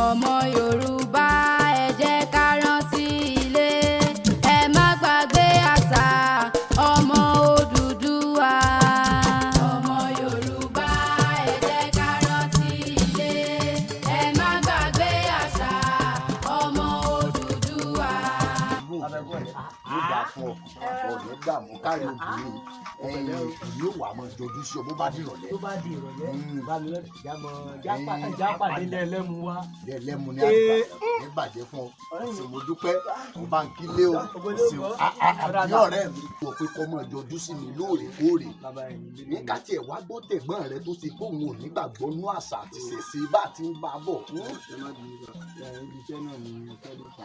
ọmọ Yorùbá ẹ jẹ́ ká rántí ilé, ẹ má gbàgbé àṣà ọmọ Odùduwà. ọmọ Yorùbá ẹ jẹ́ ká rántí ilé, ẹ má gbàgbé àṣà ọmọ Odùduwà. yóò dà fún ọ ọ̀rẹ́ dààmú kárí obìnrin ìlú wà mọ́ jọjú sí ọ bó bá di ìrọ̀lẹ́. tó bá di ìrọ̀lẹ́ bá mi lọ́dún jápàdé lẹ́lẹ́mu wá. lẹ́lẹ́mu ní àgbàdo ní bàjẹ́ fún ọ sì mo dúpẹ́ mo bá ń kílé o sì àbí ọ̀rẹ́ mi wò pé kọ́ mọ́ jọjú sí mi lóòrèkóòrè nígbà tí ẹ̀ wá gbọ́ tẹ̀gbọ́n rẹ tó ti kó òun ò nígbàgbọ́ nú àṣà àti ṣèṣe bá a ti ń bá a bọ̀.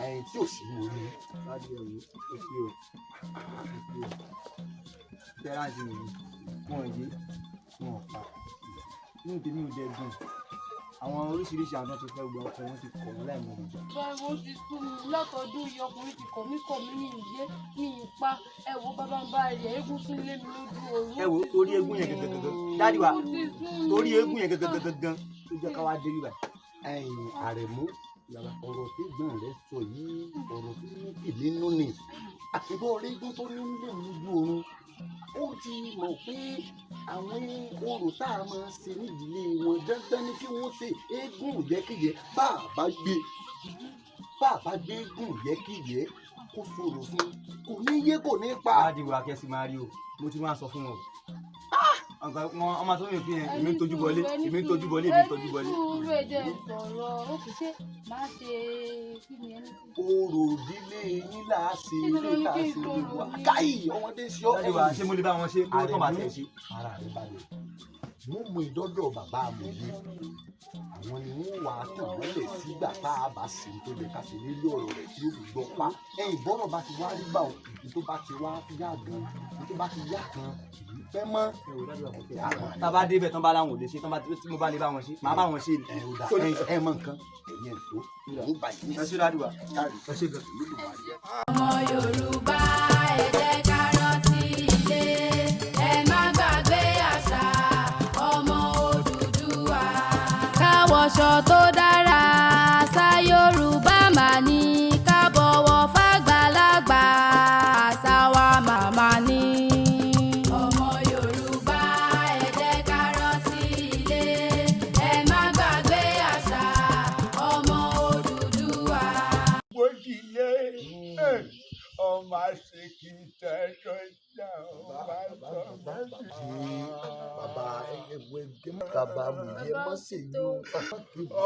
ẹ̀yìn tí ò sí mo rí tẹ́láǹtì mi wọn yé wọn pa nínú tèmi ò dẹ̀ dùn àwọn oríṣiríṣi àwọn tó ti fẹ́ gbọ́ ọkọ wọn ti kọ̀ wọ́n láì mọ̀ wọn. báwo ti sún mi látọdún yìí ọkùnrin ti kọ̀ mí ní ìyé mi ìpa ẹ wo bàbá ń bá rẹ̀ eégún tún lé mi lójú òru. ẹ wo torí eégún yẹn gẹ́gẹ́gẹ́gẹ́ dáàdi wa torí eégún yẹn gẹ́gẹ́gẹ́gẹ́ tó jẹ́ ká wá dé bíbá. ẹ̀yin Àrẹ̀mú ọ̀rọ̀ tí gbọ́n rẹ sọ yìí ọ̀rọ̀ tí ní kì nínú ni àtibọ́ orígun tó ní lè lójú oorun ó ti mọ̀ pé àwọn orò tá a máa ṣe nídìílé wọn dandan ni kí wọ́n ṣe eégún yẹ́kìyẹ́ bá a bá gbé eégún yẹ́kìyẹ́ kó sọ̀rọ̀ fún kò ní yé kò ní pa. dáàdi wa kẹ́sì máa rí o mo ti máa sọ fún wọn o ọmọ tó mi fi hàn èmi ń tójú bọlé èmi ń tójú bọlé èmi ń tójú bọlé. ẹni ẹjẹ sọ̀rọ̀ ó kì í ṣe máa ṣe kí ni ẹni tí. orò ìdílé yín là á ṣe ilé tá a ṣe ilé wa káyì ọmọdé ṣe ọ. dáàdi wa ṣé mo lè bá wọn ṣe kó tó máa tẹ̀ ṣe. ara rẹ balẹ̀ mo mú ìdọ́dọ̀ bàbá mi yé àwọn ni wọ́n wà á tàn mọ́lẹ̀ sígbà tá a bá ṣe tó lè ká ṣe nílé ọ̀rọ̀ rẹ̀ tí ó fi gbọ́ pa ẹ̀yìn bọ́rọ̀ bá ti wá rí gbà òkùnkùn tó bá ti wá yá gan tó bá ti yá kan fẹ́ mọ́. tá a bá débẹ̀ tán bá láwọn ò lè ṣe tí mo bá lè bá wọn ṣe màá bá wọn ṣe ni. ẹ mọ nǹkan ẹ̀yìn tó ń bá yín. ẹ ṣe dáàdi wa ẹ ṣe gan. ọmọ Yorùbá ẹ jẹ́ ká rántí ilé, ẹ má gbàgbé àṣà ọmọ Odùduwà. ká wọṣọ tó dára àṣà Yorùbá mà ní, ká bọ̀wọ̀ fàgbàlagbà àṣà wa màmá ní. ọmọ Yorùbá ẹ jẹ́ ká rántí ilé, ẹ má gbàgbé àṣà ọmọ Odùduwà. Bójìlé ọmọ àṣekì tẹ́jọ́ ìjà ọba bàbá ẹgbẹ́ kábàámù yẹ mọ́ sí i.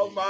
ọmọ